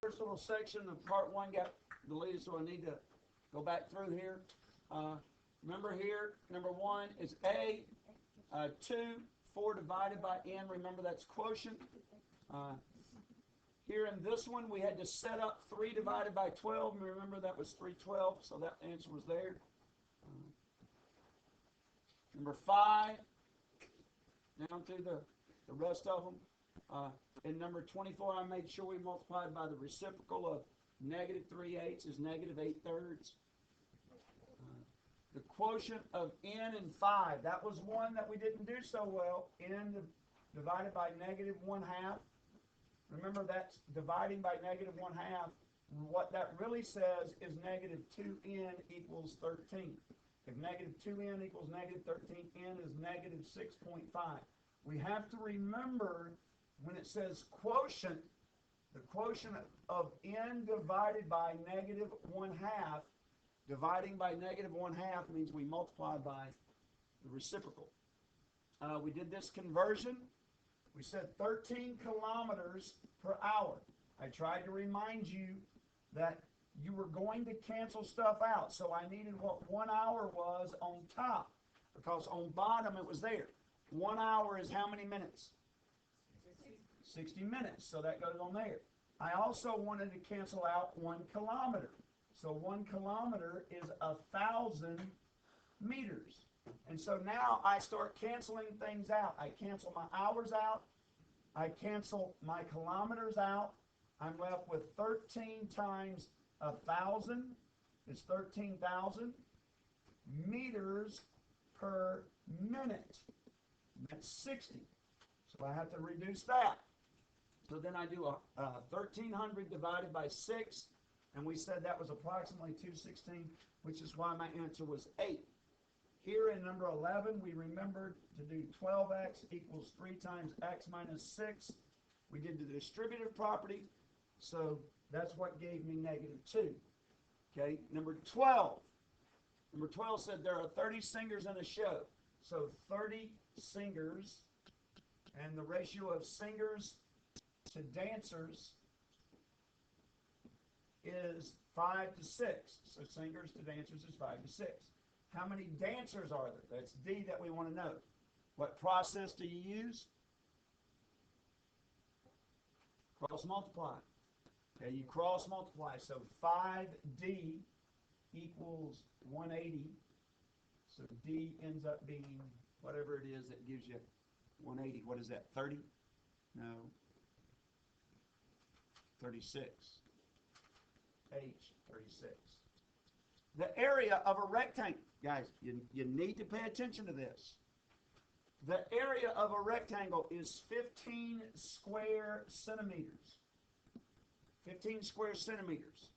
first little section of part 1 got deleted, so I need to go back through here. Remember here, number 1 is A, 2, 4 divided by n. Remember that's quotient. Here in this one, we had to set up 3 divided by 12. Remember that was 312, so that answer was there. Number 5, down through the rest of them. In number 24, I made sure we multiplied by the reciprocal of negative 3/8 is negative 8/3. The quotient of n and 5, that was one that we didn't do so well. N divided by negative 1/2. Remember, that's dividing by negative 1/2. What that really says is negative 2n equals 13. If negative 2n equals negative 13, n is negative 6.5. We have to remember when it says quotient, the quotient of n divided by negative 1/2, dividing by negative 1/2 means we multiply by the reciprocal. We did this conversion. We said 13 kilometers per hour. I tried to remind you that you were going to cancel stuff out, so I needed what 1 hour was on top, because on bottom it was there. 1 hour is how many minutes? 60 minutes, so that goes on there. I also wanted to cancel out 1 kilometer. So 1 kilometer is 1,000 meters. And so now I start canceling things out. I cancel my hours out. I cancel my kilometers out. I'm left with 13 times 1,000 is 13,000 meters per minute. That's 60. So I have to reduce that. So then I do 1,300 divided by 6, and we said that was approximately 216, which is why my answer was 8. Here in number 11, we remembered to do 12x equals 3 times x minus 6. We did the distributive property, so that's what gave me negative 2. Okay, number 12. Number 12 said there are 30 singers in a show. So 30 singers, and the ratio of singers to dancers is 5 to 6. So singers to dancers is 5 to 6. How many dancers are there? That's D that we want to know. What process do you use? Cross multiply. Okay, you cross multiply. So 5D equals 180. So D ends up being whatever it is that gives you 180. What is that, 30? No. 36. H, 36. The area of a rectangle. Guys, you need to pay attention to this. The area of a rectangle is 15 square centimeters. 15 square centimeters.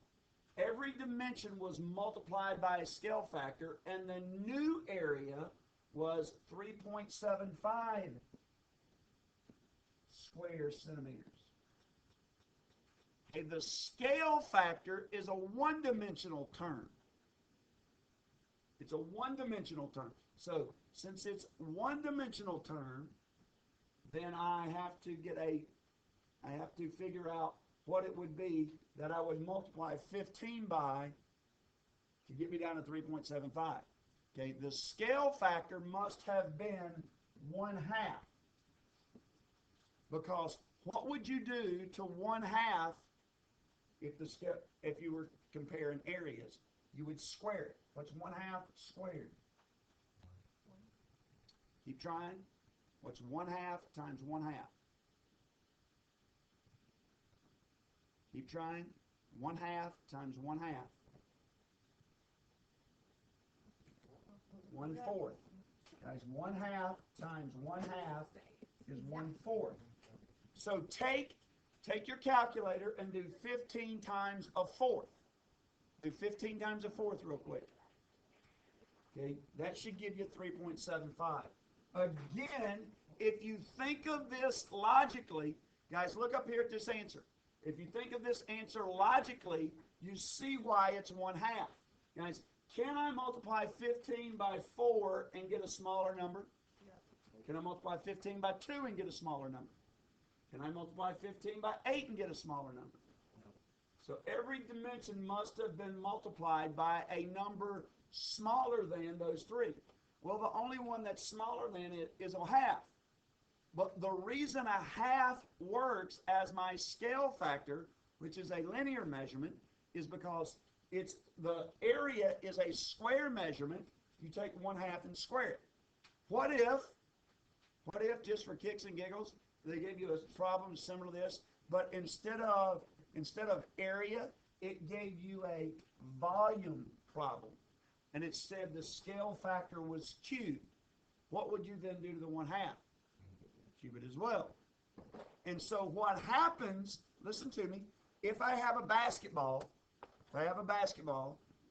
Every dimension was multiplied by a scale factor, and the new area was 3.75 square centimeters. Okay, the scale factor is a one-dimensional term. It's a one-dimensional term. So since it's one-dimensional term, then I have to figure out what it would be that I would multiply 15 by to get me down to 3.75. Okay, the scale factor must have been 1/2. Because what would you do to 1/2 if you were comparing areas? You would square it. What's 1/2 squared? Keep trying. What's 1/2 times 1/2? Keep trying. 1/2 times 1/2. 1/4. Guys, 1/2 times 1/2 is 1/4. So take your calculator and do 15 times a fourth. Do 15 times a fourth real quick. Okay, that should give you 3.75. Again, if you think of this logically, guys, look up here at this answer. If you think of this answer logically, you see why it's 1/2. Guys, can I multiply 15 by 4 and get a smaller number? Yeah. Can I multiply 15 by 2 and get a smaller number? Can I multiply 15 by 8 and get a smaller number? No. So every dimension must have been multiplied by a number smaller than those three. Well, the only one that's smaller than it is a half. But the reason a half works as my scale factor, which is a linear measurement, is because it's the area is a square measurement. You take 1/2 and square it. What if, just for kicks and giggles, they gave you a problem similar to this, but instead of area, it gave you a volume problem, and it said the scale factor was cubed. What would you then do to the 1/2? Cube it as well. And so what happens, listen to me, if I have a basketball,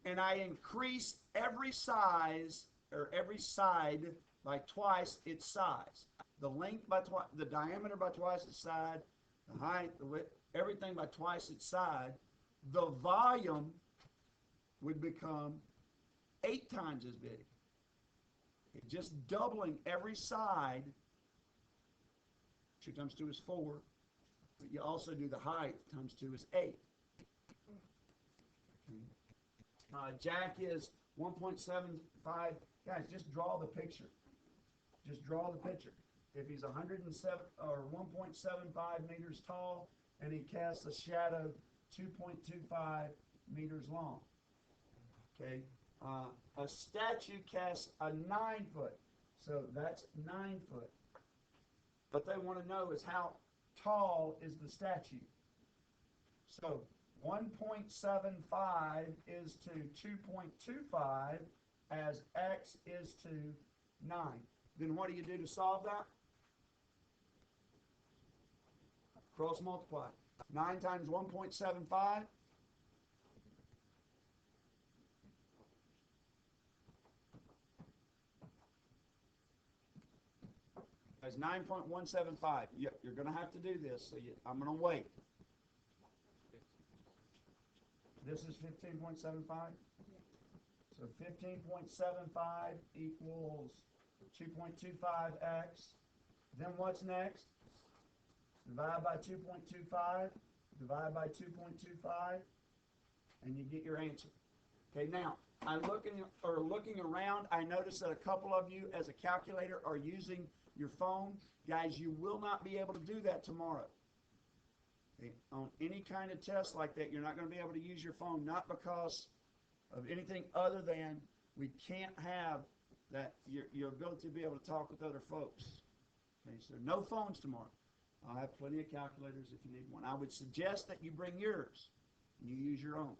and I increase every size or every side by twice its size, the length by twice, the diameter by twice its side, the height, the width, everything by twice its side, the volume would become 8 times as big. It's just doubling every side. 2 times 2 is 4, but you also do the height, times 2 is 8. Jack is 1.75. Guys, just draw the picture. Just draw the picture. If he's 107 or 1.75 meters tall and he casts a shadow 2.25 meters long. Okay, a statue casts a 9 foot, so that's 9 foot. What they want to know is how tall is the statue. So 1.75 is to 2.25 as x is to 9. Then what do you do to solve that? Cross multiply. 9 times 1.75. That's 9.175. You're going to have to do this, so I'm going to wait. This is 15.75? So 15.75 equals 2.25x. Then what's next? Divide by 2.25, divide by 2.25, and you get your answer. Okay, now, I'm looking around, I notice that a couple of you, as a calculator, are using your phone. Guys, you will not be able to do that tomorrow. Okay? On any kind of test like that, you're not going to be able to use your phone, not because of anything other than we can't have that your ability to be able to talk with other folks. Okay, so no phones tomorrow. I'll have plenty of calculators if you need one. I would suggest that you bring yours and you use your own.